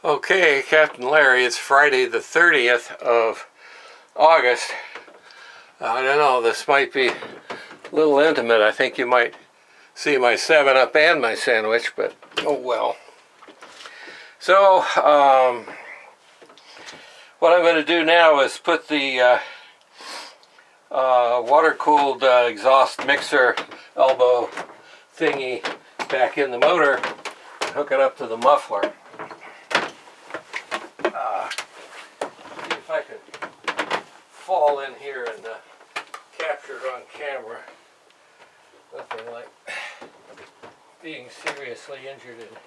Okay, Captain Larry, it's Friday the 30th of August. I don't know, this might be a little intimate. I think you might see my 7-Up and my sandwich, but oh well. So, what I'm going to do now is put the water-cooled exhaust mixer elbow thingy back in the motor and hook it up to the muffler. See if I could fall in here and capture it on camera. Nothing like being seriously injured and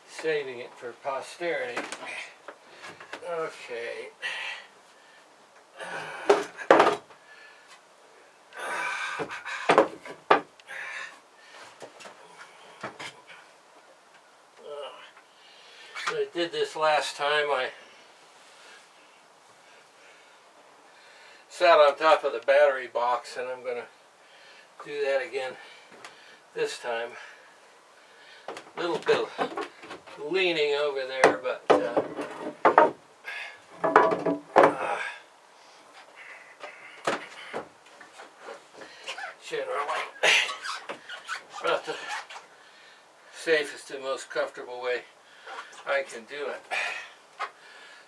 saving it for posterity. Okay. I did this last time. I sat on top of the battery box, and I'm going to do that again this time. A little bit of leaning over there, but generally about the safest and most comfortable way I can do it.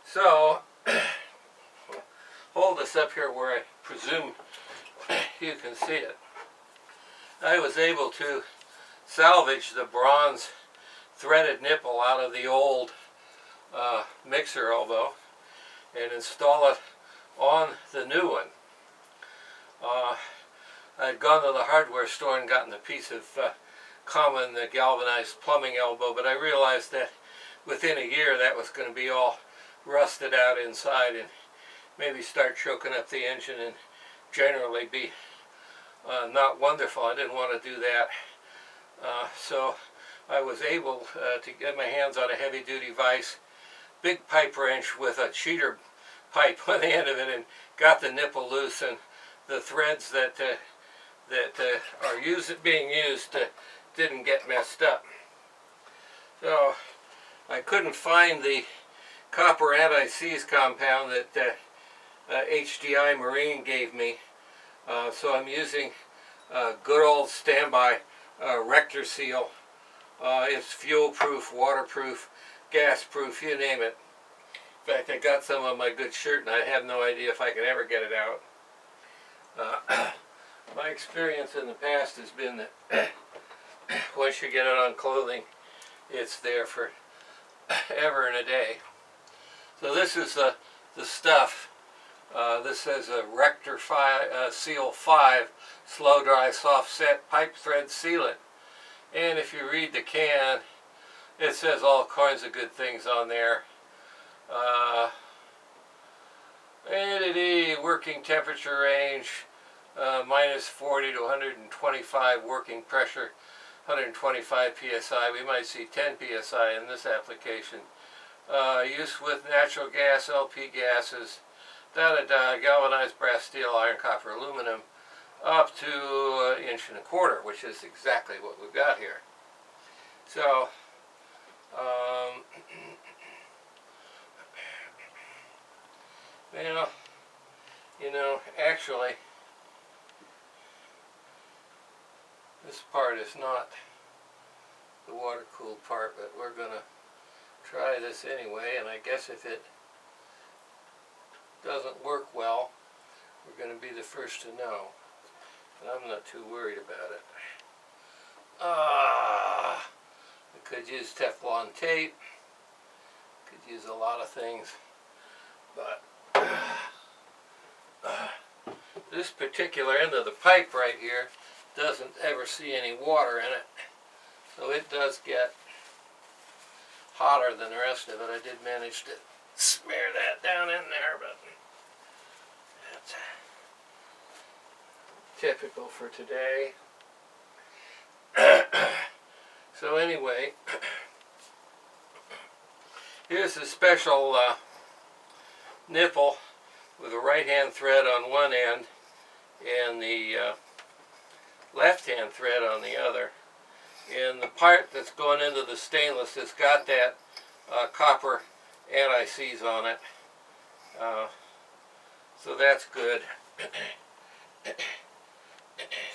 So, hold this up here where I presume you can see it. I was able to salvage the bronze threaded nipple out of the old mixer elbow and install it on the new one. I'd gone to the hardware store and gotten a piece of common galvanized plumbing elbow, but I realized that within a year that was going to be all rusted out inside and maybe start choking up the engine and generally be not wonderful. I didn't want to do that. So I was able to get my hands on a heavy-duty vise, big pipe wrench with a cheater pipe on the end of it, and got the nipple loose, and the threads that are being used didn't get messed up. So I couldn't find the copper anti-seize compound that HDI Marine gave me, so I'm using good old standby Rector Seal. It's fuel-proof, waterproof, gas-proof, you name it. In fact, I got some on my good shirt, and I have no idea if I can ever get it out. My experience in the past has been that once you get it on clothing, it's there for ever and a day. So this is the stuff. This says a Rector Seal 5 slow dry soft set pipe thread sealant, and if you read the can, it says all kinds of good things on there. Working temperature range, minus 40 to 125 working pressure, 125 psi. We might see 10 psi in this application. Use with natural gas, LP gases, galvanized brass, steel, iron, copper, aluminum, up to 1.25 inches, which is exactly what we've got here. So, well, actually, this part is not the water-cooled part, but we're going to try this anyway, and I guess if it doesn't work well, we're going to be the first to know. But I'm not too worried about it. I could use Teflon tape, could use a lot of things, but this particular end of the pipe right here doesn't ever see any water in it, so it does get hotter than the rest of it. I did manage to smear that down in there, but that's typical for today. So anyway, here's a special nipple with a right-hand thread on one end and the left-hand thread on the other. And the part that's going into the stainless has got that copper anti-seize on it. So that's good.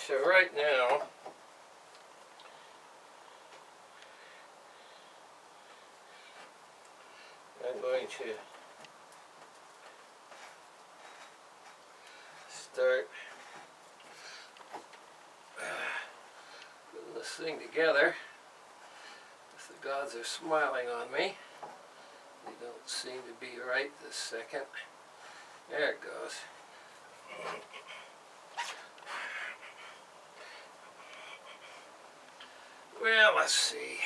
So right now, I'm going to start putting this thing together. If the gods are smiling on me, they don't seem to be right this second. There it goes. Well, let's see.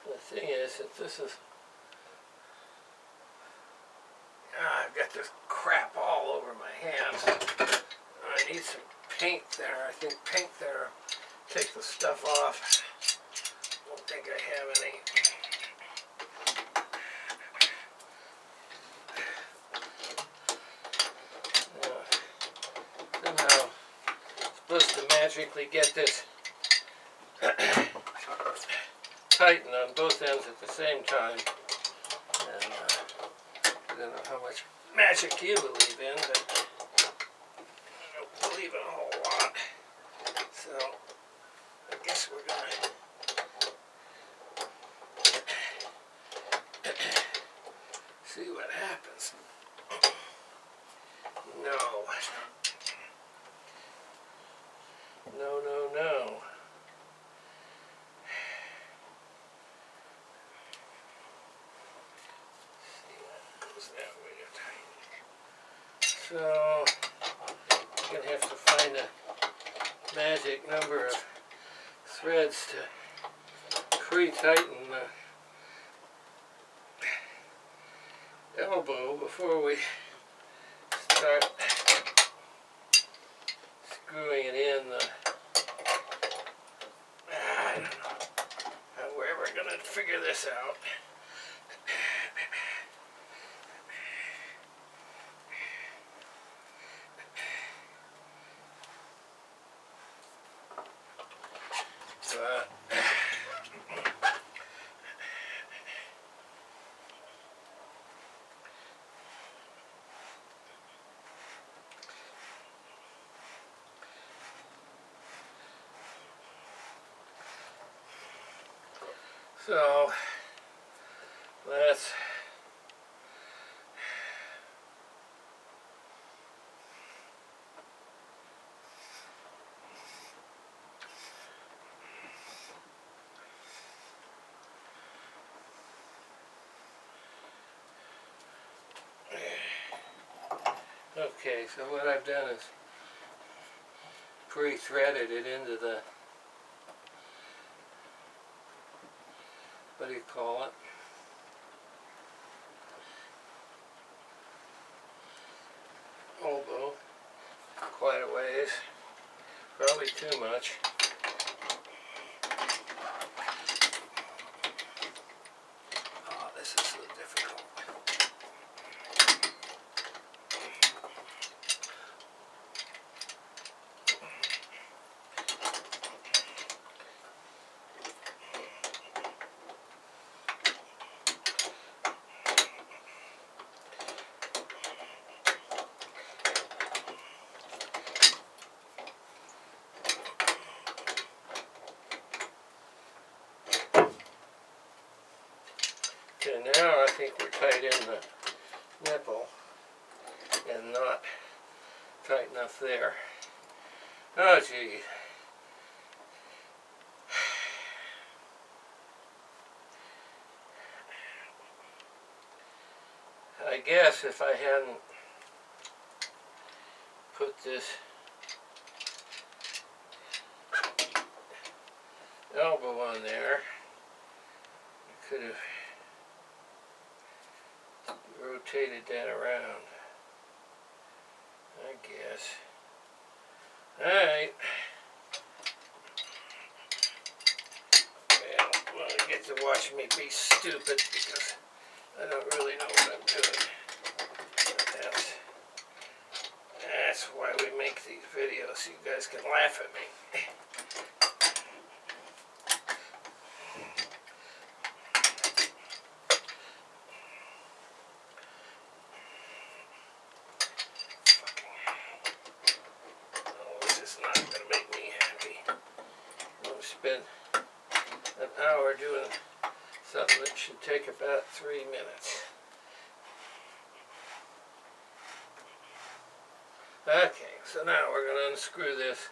The thing is that this is... I've got this crap all over my hands. I need some paint thinner. I think paint thinner take the stuff off. I don't think I have any. Somehow I'm supposed to magically get this tighten on both ends at the same time. And I don't know how much magic you believe in, but I don't believe in a whole lot. So I guess we're gonna see what happens. No. No, no, no. See, that goes that way tight. So I'm gonna have to find a magic number of threads to pre-tighten the elbow before we start screwing it in. I don't know. We're ever gonna figure this out. So let's okay, so what I've done is pre-threaded it into the, what do you call it? Elbow, quite a ways, probably too much. Oh, this is so difficult. Okay, now I think we're tight in the nipple and not tight enough there. Oh gee. I guess if I hadn't put this elbow on there, I could have rotated that around, I guess. Alright. Well, you get to watch me be stupid because I don't really know what I'm doing. That's so you guys can laugh at me. This is not going to make me happy. I'm going to spend an hour doing something that should take about 3 minutes. Okay, so now we're going to unscrew this.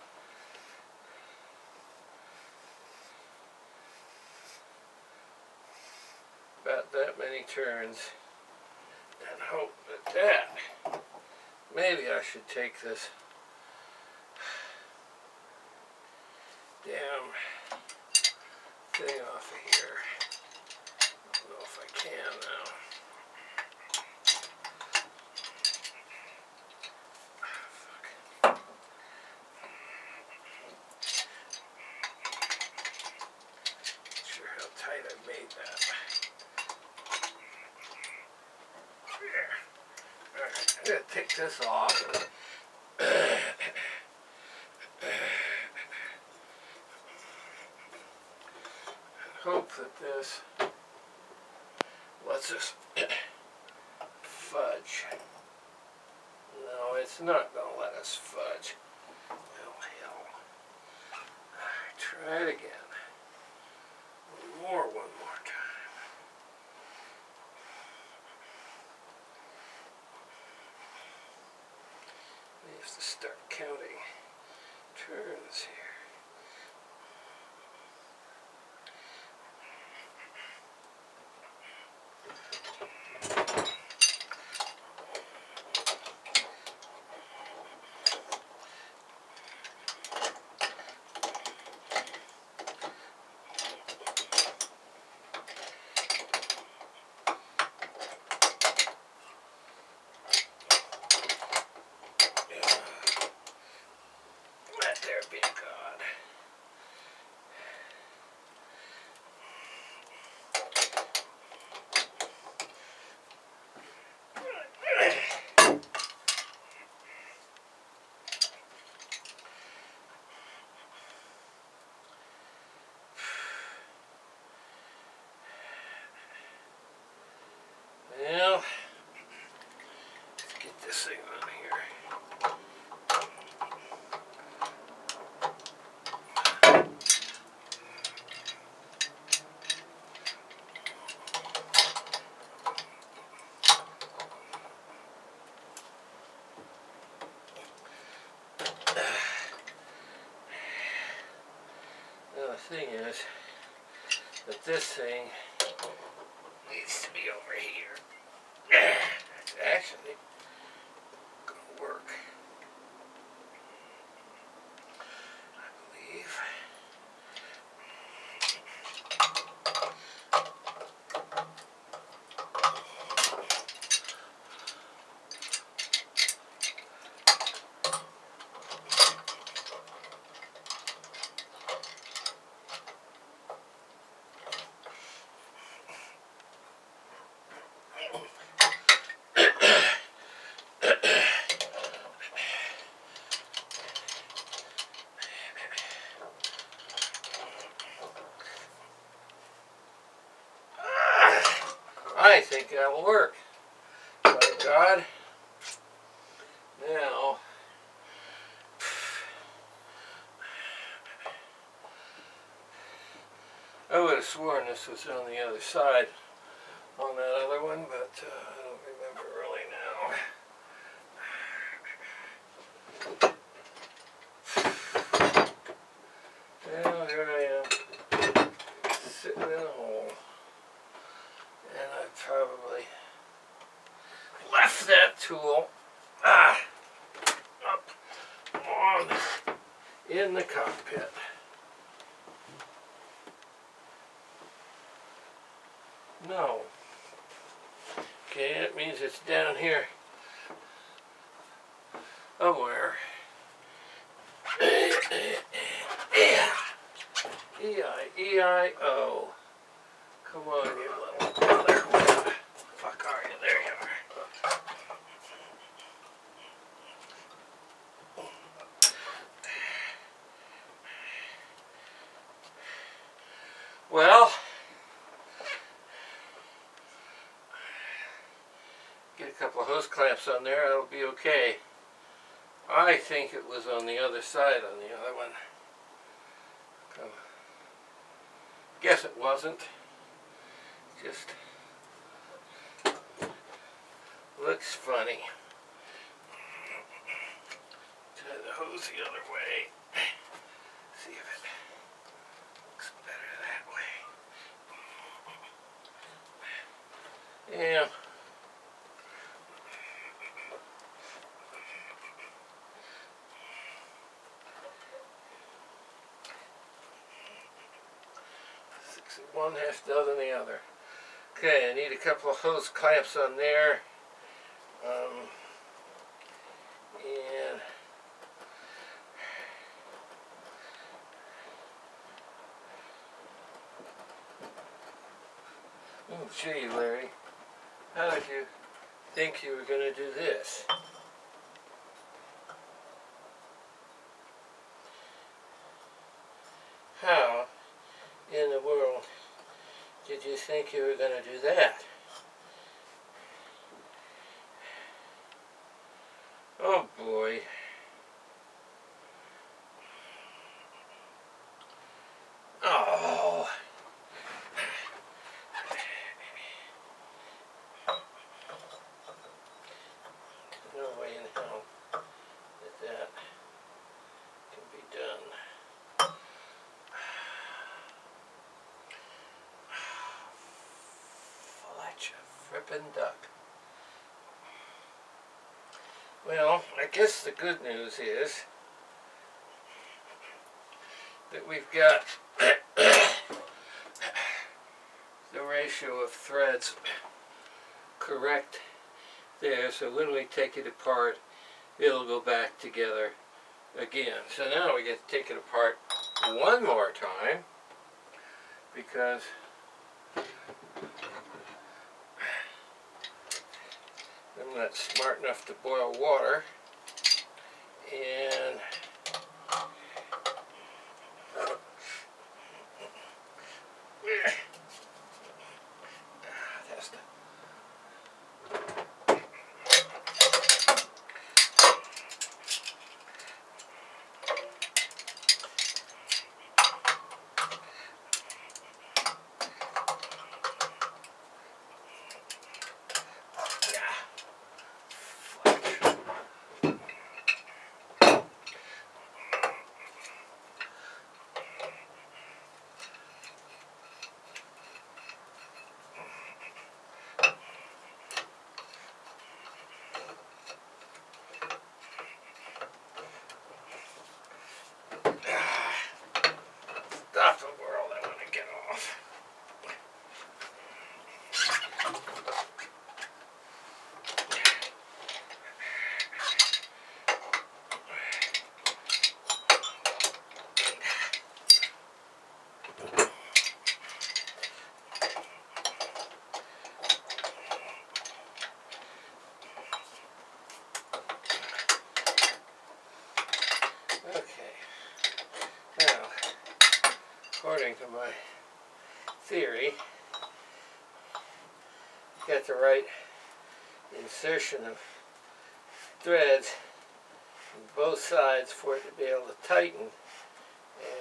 About that many turns. And hope that maybe I should take this damn thing off of here. I don't know if I can now. Not sure how tight I made that. There. Alright, I'm going to take this off. Hope that this lets us fudge. No, it's not going to let us fudge. Well, hell. Try it again. One more time. We have to start counting turns here. Let there be God. Well, let's get this thing on here. Now the thing is that this thing needs to be over here. It's actually gonna work, I believe. I think that'll work. By God. Now, I would have sworn this was on the other side on that other one, but I don't remember really now. Well, here I am, sitting in a hole. And I probably left that tool up on in the cockpit. No. Okay, that means it's down here somewhere. E-I-E-I-O. Come on, you little brother. Fuck are you? There you are. hose clamps on there, it'll be okay. I think it was on the other side on the other one. Guess it wasn't. Just looks funny. Turn the hose the other way. See if it looks better that way. Yeah. One half dozen the other. Okay, I need a couple of hose clamps on there. And oh, gee, Larry, how did you think you were going to do this? How in the world did you think you were going to do that? Oh boy. Oh. No way in hell that can be done. Fletch a frippin' duck. Well, I guess the good news is that we've got the ratio of threads correct there, so when we take it apart, it'll go back together again. So now we get to take it apart one more time, because I'm not smart enough to boil water, and that's the stop the world, I want to get off. Okay, now, according to my theory, get the right insertion of threads on both sides for it to be able to tighten,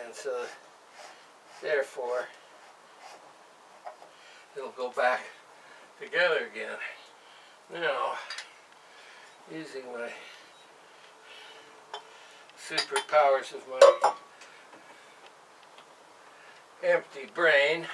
and so therefore it'll go back together again. Now, using my superpowers of my empty brain,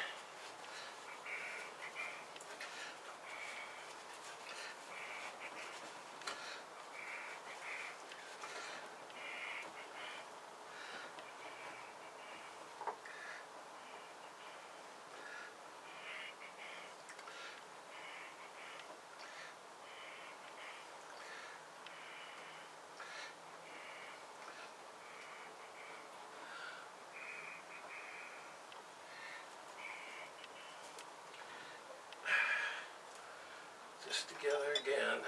just together again.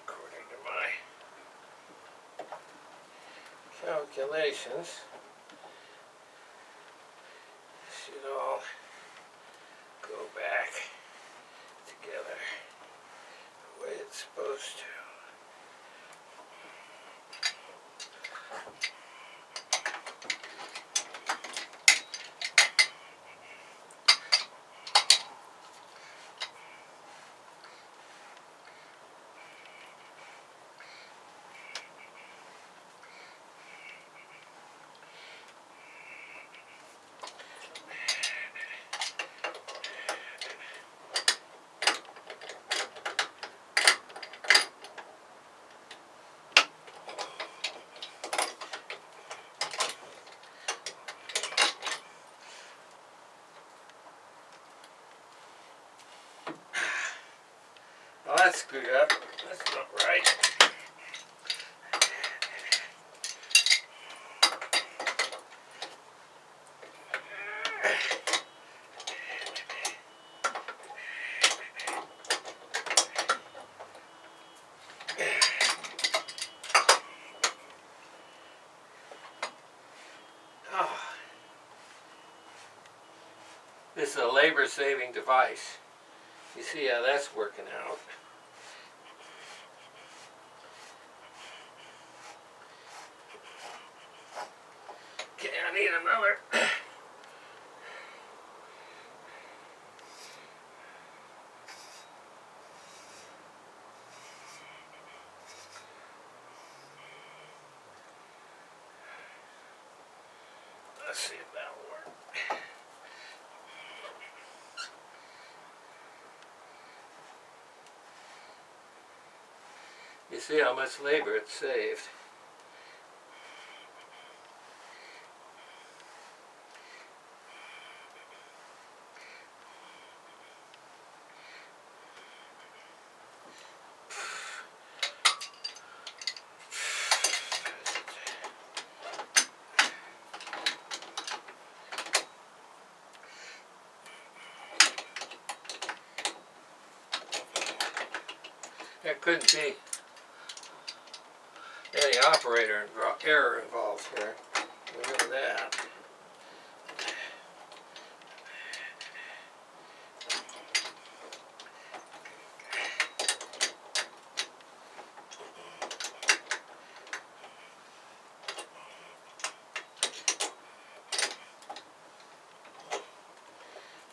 According to my calculations, that's screwed up. That's not right. Oh. This is a labor-saving device. You see how that's working out. Okay, I need another. Let's see if that'll work. You see how much labor it saved. There couldn't be any operator error involved here. Remember that.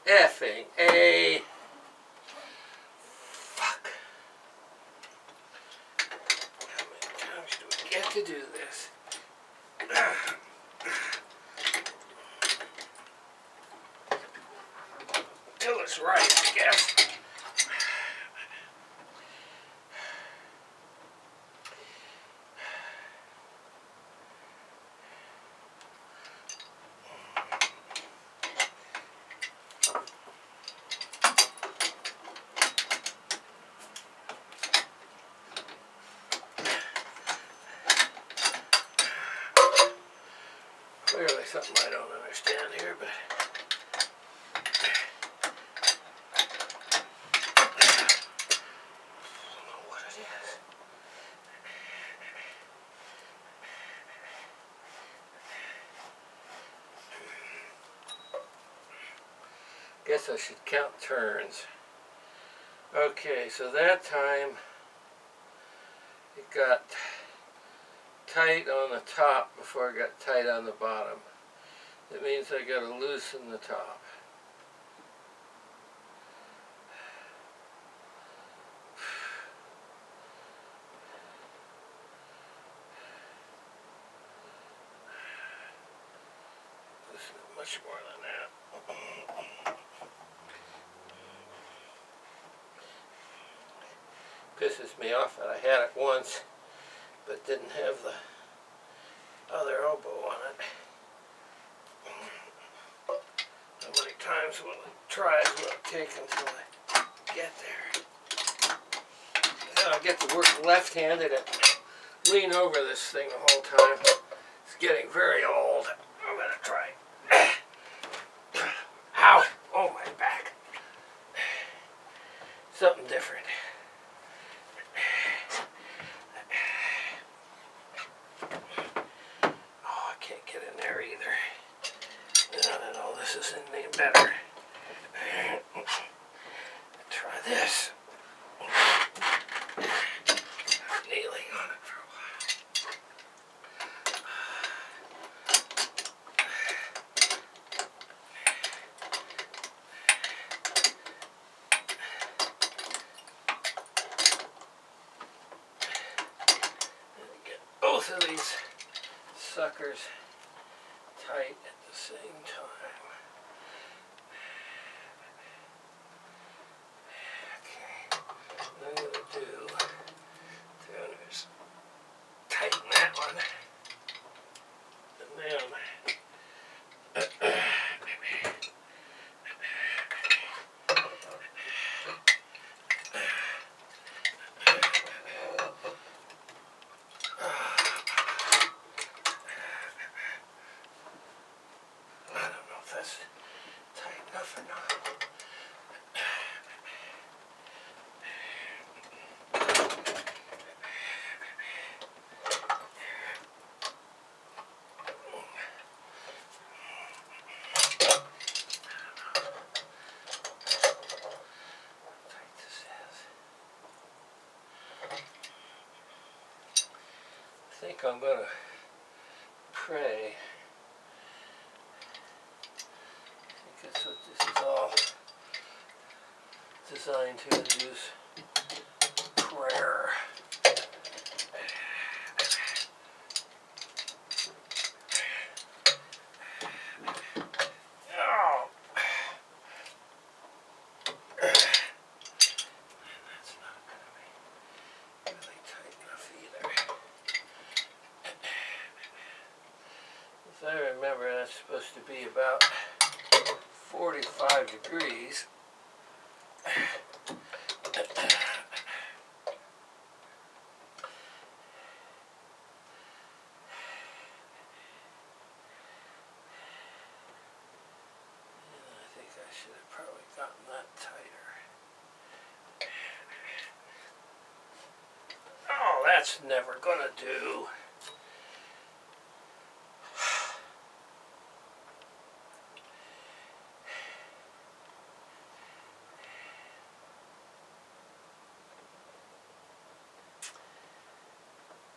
Effing A. Fuck. How many times do we get to do this? Till it's right, I guess. Clearly something I don't understand here, but I don't know what it is. Guess I should count turns. Okay, so that time it got tight on the top before it got tight on the bottom. That means I got to loosen the top. Loosen it much more than that. Pisses me off that I had it once but didn't have the other elbow on it. How many times will it take until I get there? Now I get to work left-handed and lean over this thing the whole time. It's getting very old. I'm gonna try. Ow! Oh, my back. Something different. This isn't any better. Try this. Kneeling on it for a while. Get both of these suckers tight at the same time. I'm going to do is tighten that one, and then if that's tight enough or not. I think I'm going to pray. I think that's what this is all designed to induce prayer. Oh. That's not going to be really tight enough either. As I remember, that's supposed to be about 45 degrees. I should have probably gotten that tighter. Oh, that's never gonna do.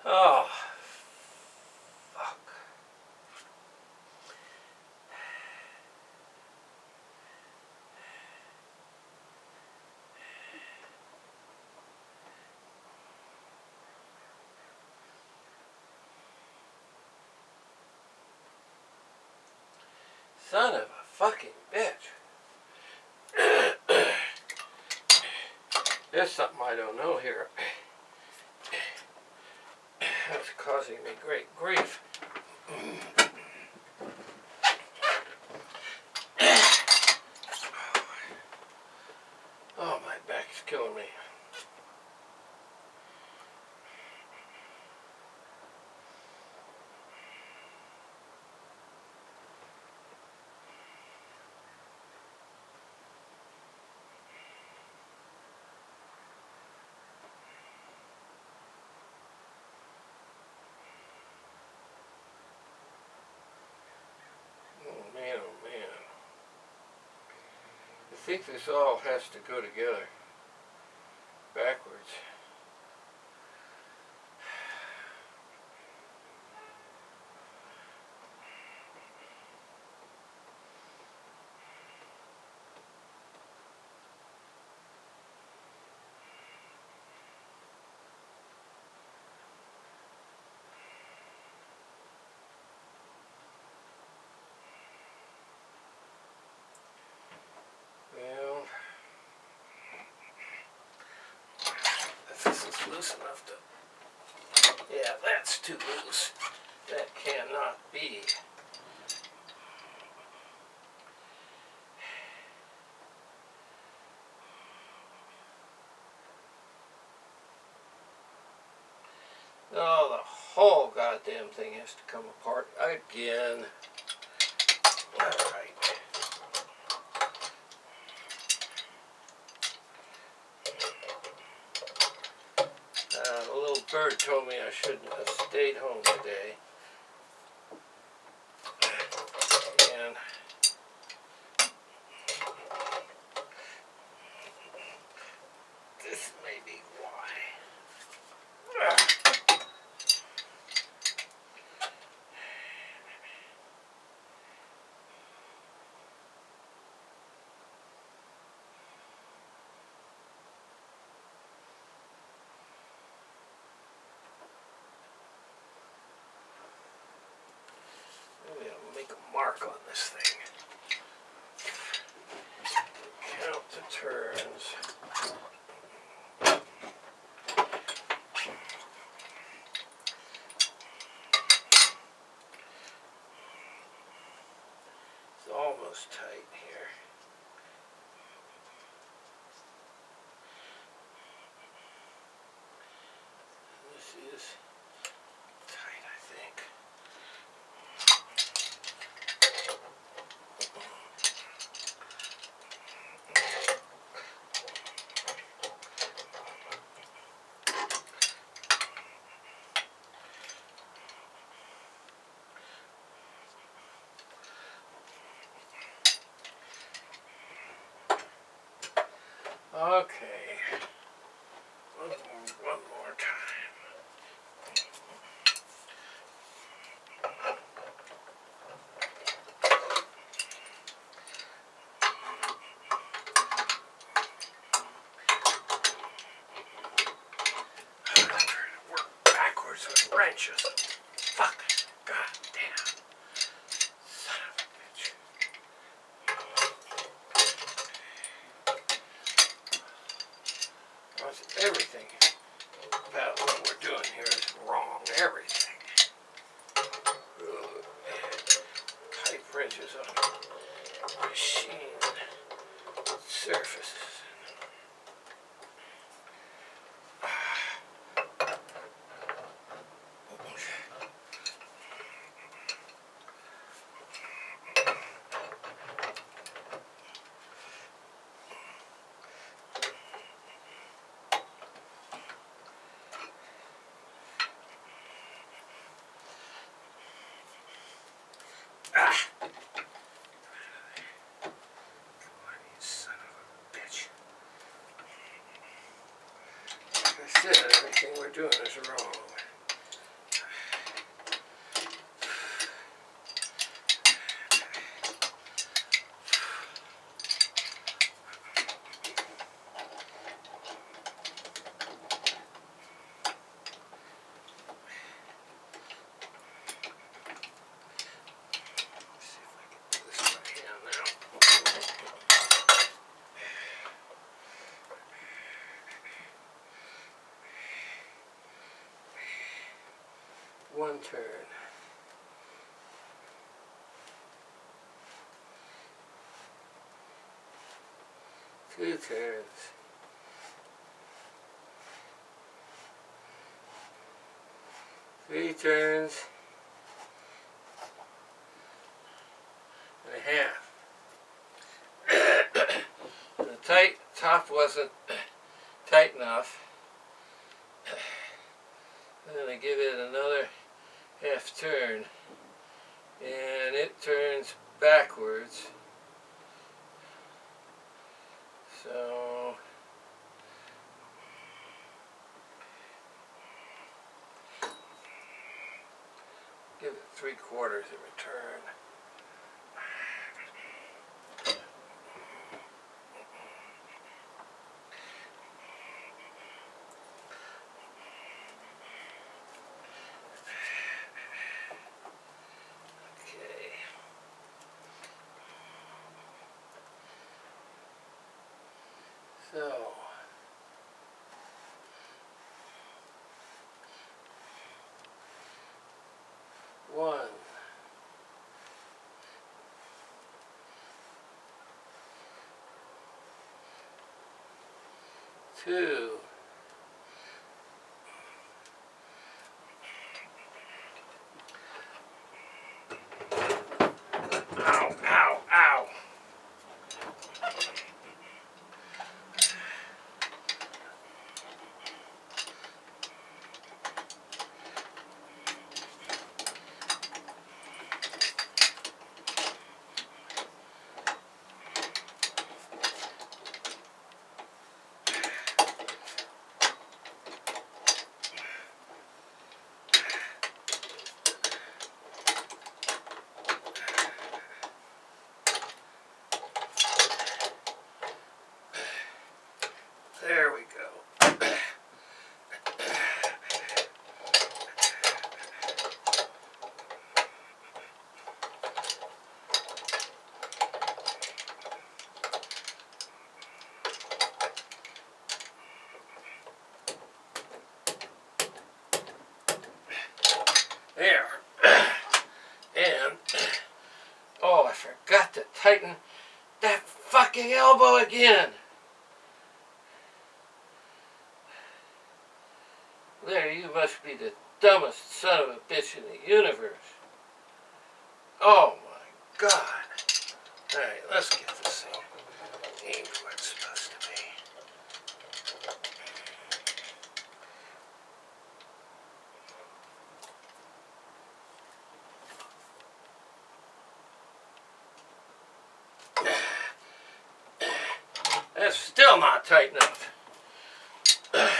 Oh, fuck. Son of a fucking bitch. There's something I don't know here. That's causing me great grief. Oh, my back's killing me. Oh man, oh man. I think this all has to go together backwards. Well, if this is loose enough to... Yeah, that's too loose. That cannot be. Oh, the whole goddamn thing has to come apart again. Alright. The little bird told me I shouldn't have stayed home today. And this may be why. Maybe I'll make a mark on this thing. Count the turns. It's almost tight here. This is tight, I think. Okay. One more time. I'm trying to work backwards with wrenches. Fuck. God damn. Son of a bitch. Everything about what we're doing here is wrong. Everything. Ugh. Tight wrenches on machine surfaces. Ah! Come on, you son of a bitch. Like I said, everything we're doing is wrong. One turn. Two turns. Three turns and a half. The top wasn't tight enough. I'm going to give it another half turn, and it turns backwards. So give it 3/4 of a turn. So, 1, 2, there we go. There. And, oh, I forgot to tighten that fucking elbow again. There, you must be the dumbest son of a bitch in the universe. Oh my God. Alright, let's get this thing aimed where it's supposed to be. That's still not tight enough. It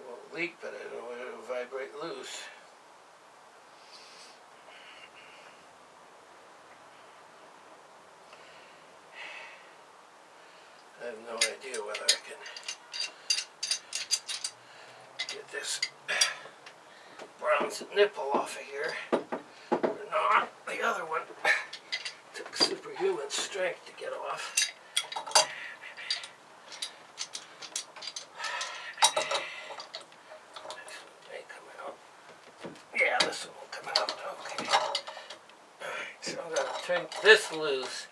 won't leak, but I don't want it to vibrate loose. I have no idea whether I can get this bronze nipple off of here or not. The other one took superhuman strength to get off. This one may come out. Yeah, this one will come out. Okay. Alright, so I'm going to turn this loose,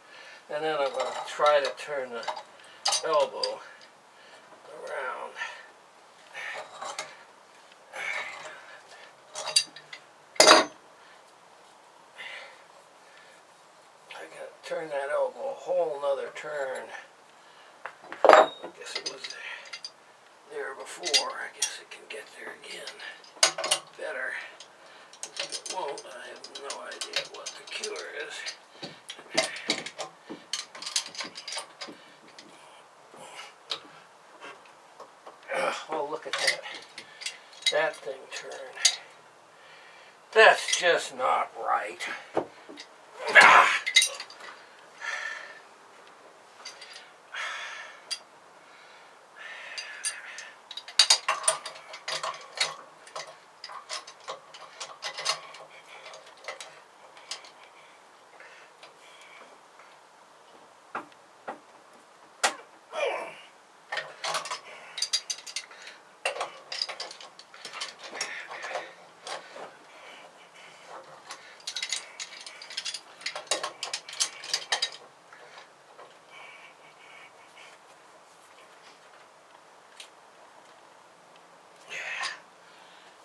and then I'm going to try to turn the elbow around. I gotta turn that elbow a whole nother turn. I guess it was there before. I guess it can get there again. Better. If it won't, I have no idea what the cure is. Oh, look at that. That thing turned. That's just not right. Ah!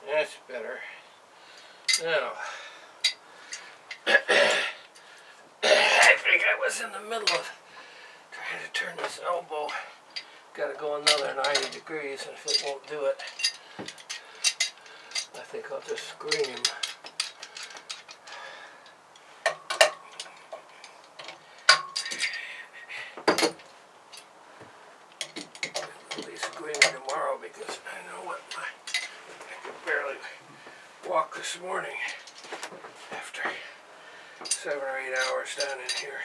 That's better. Now, I think I was in the middle of trying to turn this elbow. Got to go another 90 degrees, and if it won't do it, I think I'll just scream. I'll be screaming tomorrow because I know what I could barely walk this morning after 7 or 8 hours down in here.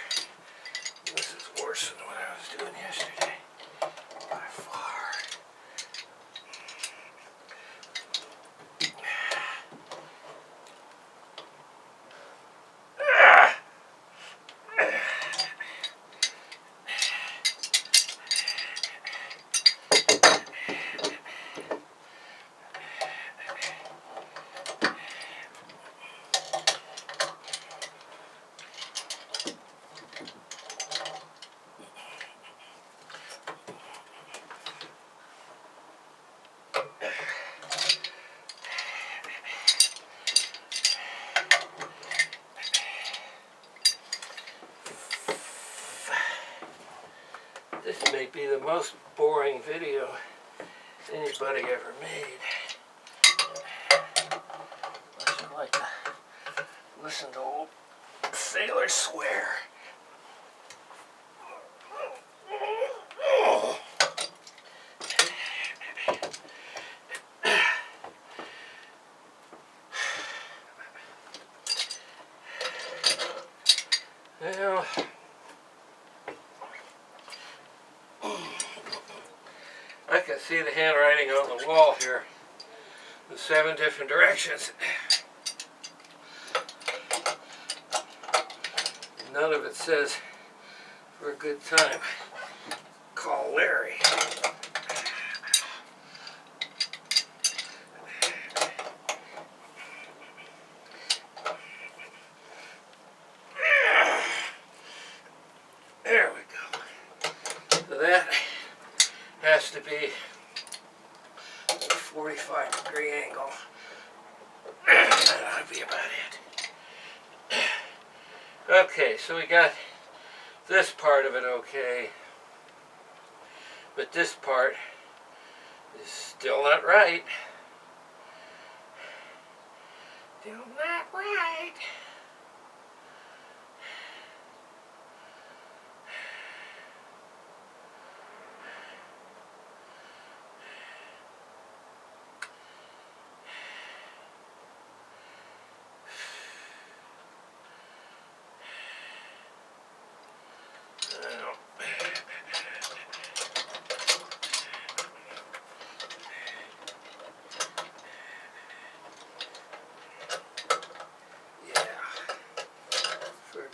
This is worse than what I was doing yesterday, by far. This may be the most boring video anybody ever made. I should like to listen to old sailors swear. Well, I can see the handwriting on the wall here in 7 different directions. None of it says for a good time. Call Larry. There we go. So that has to be a 45-degree angle. That ought to be about it. Okay, so we got this part of it okay, but this part is still not right. Still not right.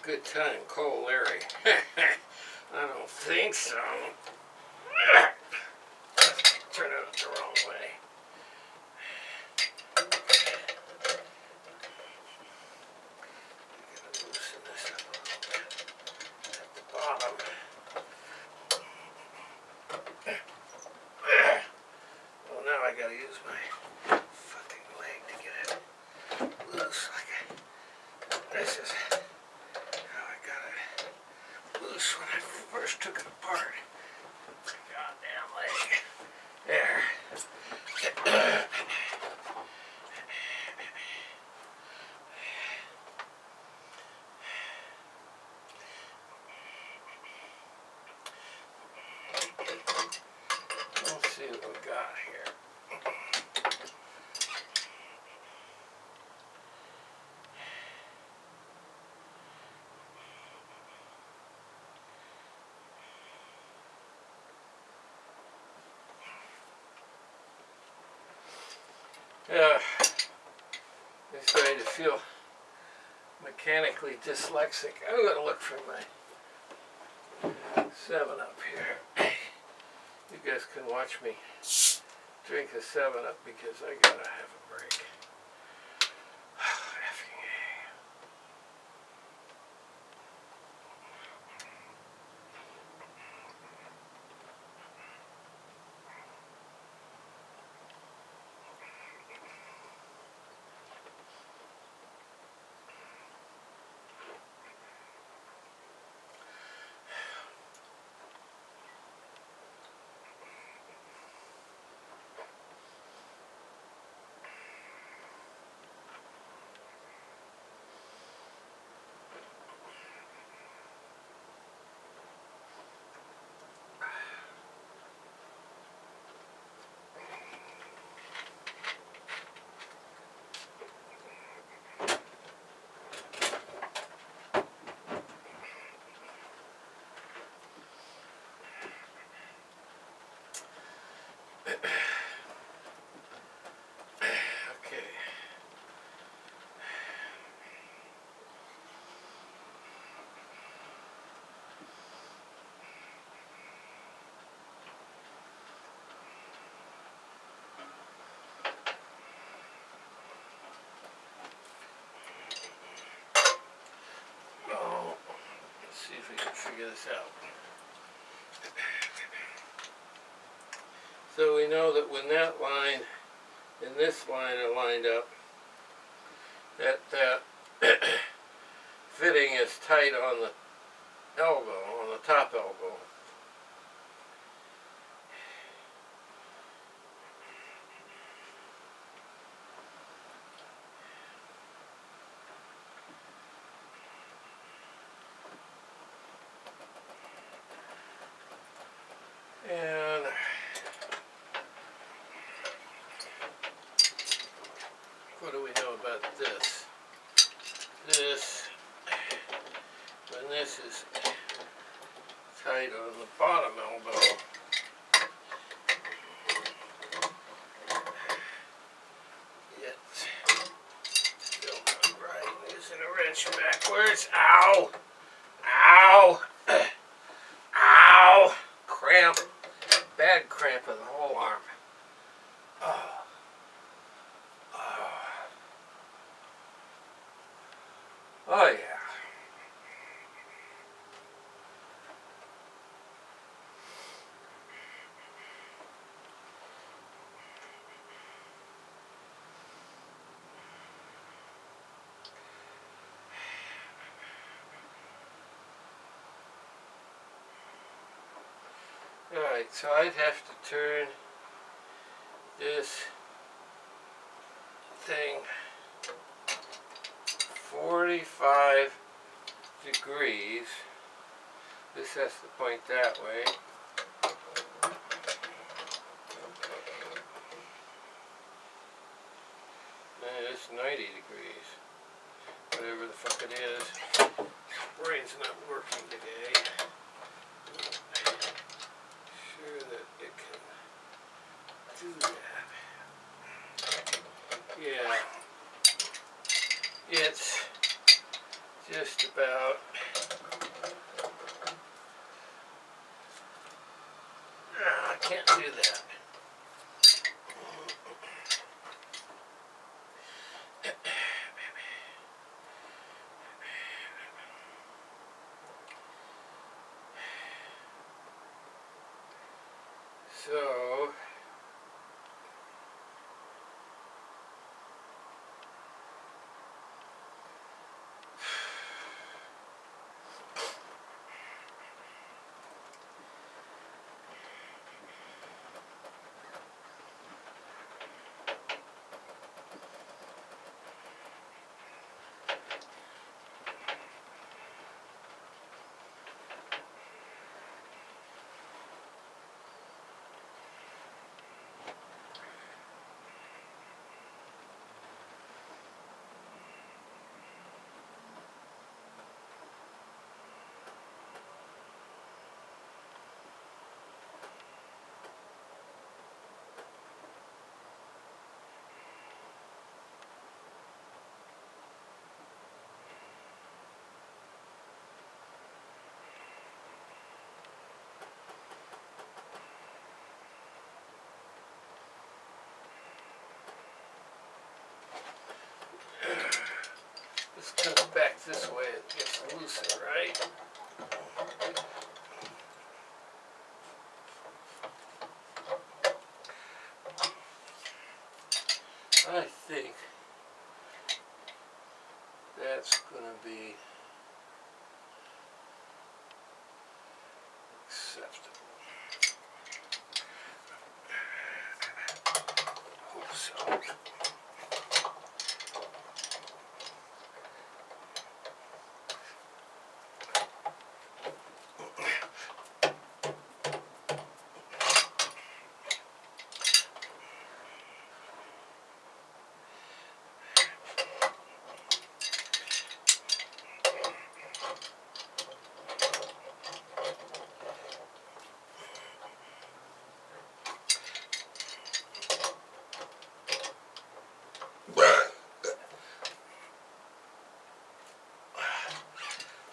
Good time, Cole Larry. I don't think so. Turn it the wrong way. Gotta loosen this up a little bit at the bottom. Well, now I gotta use my fucking leg to get it loose. This is how I got it loose when I first took it apart. Goddamn leg. There. Let's see what we got here. I'm starting to feel mechanically dyslexic. I'm going to look for my 7-Up here. You guys can watch me drink a 7-Up because I gotta have a break. Effing Okay. Oh, let's see if we can figure this out. So we know that when that line and this line are lined up, that fitting is tight on the elbow, on the top elbow. And what do we know about this? When this is tight on the bottom elbow, it's still not right. Using a wrench backwards. Ow! Ow! Ow! Cramp. Bad cramp in the whole arm. Oh. Oh yeah. Alright, so I'd have to turn this thing 45 degrees. This has to point that way. And it's 90 degrees. Whatever the fuck it is. Brain's not working today. Sure that it can do that. Yeah. It's just about I can't do that. So this comes back this way, it gets looser, right? I think that's going to be acceptable. Hope so.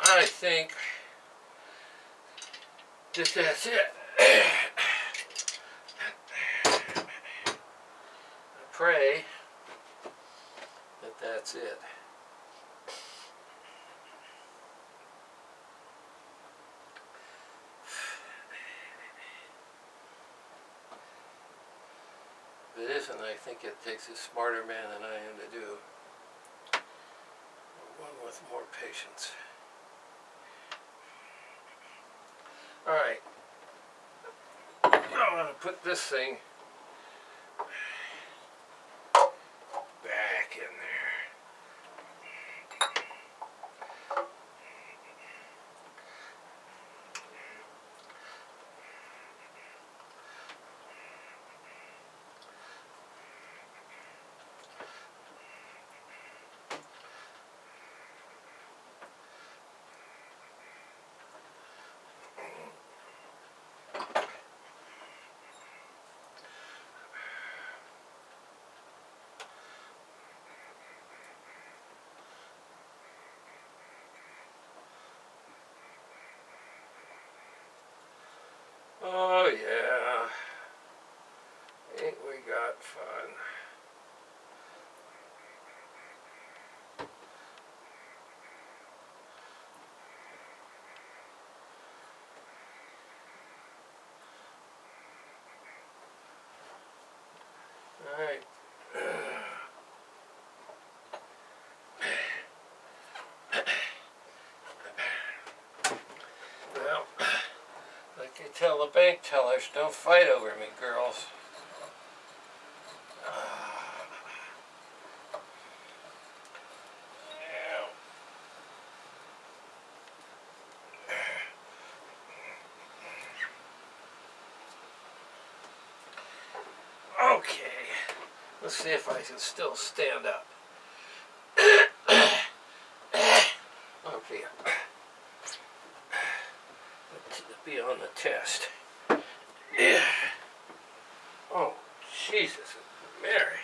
I think that that's it. I pray that that's it. If it isn't, I think it takes a smarter man than I am to do. One with more patience. Alright. I'm going to put this thing back in there. Oh yeah, ain't we got fun. Alright. Well, like you tell the bank tellers, don't fight over me, girls. Yeah. Let's see if I can still stand up. Oh dear. Let's be on the test. Yeah. Oh, Jesus Mary.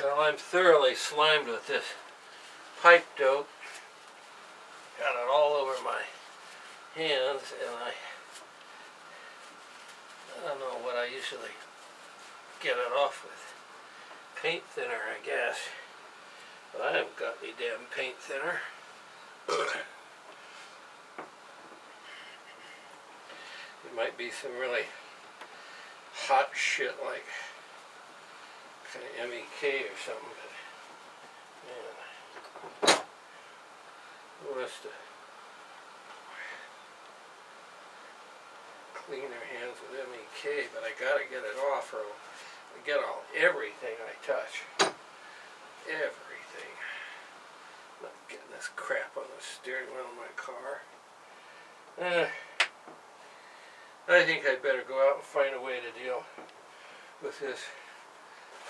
Well, I'm thoroughly slimed with this pipe dope. Got it all over my hands, and I don't know what I usually get it off with. Paint thinner, I guess. But I haven't got any damn paint thinner. It might be some really hot shit like kind of MEK or something, but man, who wants to clean their hands with MEK? But I gotta get it off or I get everything I touch. Everything. I'm not getting this crap on the steering wheel of my car. I think I'd better go out and find a way to deal with this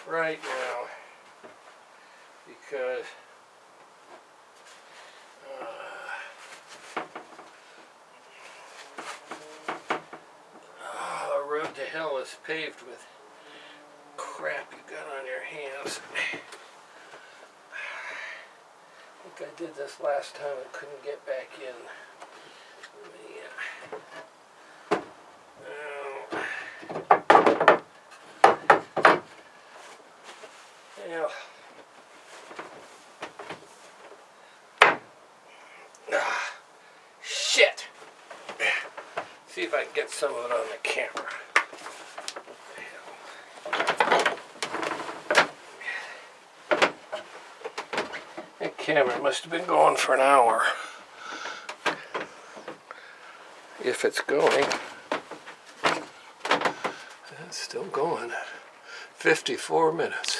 right now, because the road to hell is paved with crap you got on your hands. I think I did this last time and couldn't get back in. Yeah. Shit! See if I can get some of it on the camera. That camera must have been going for an hour. If it's going. It's still going. 54 minutes.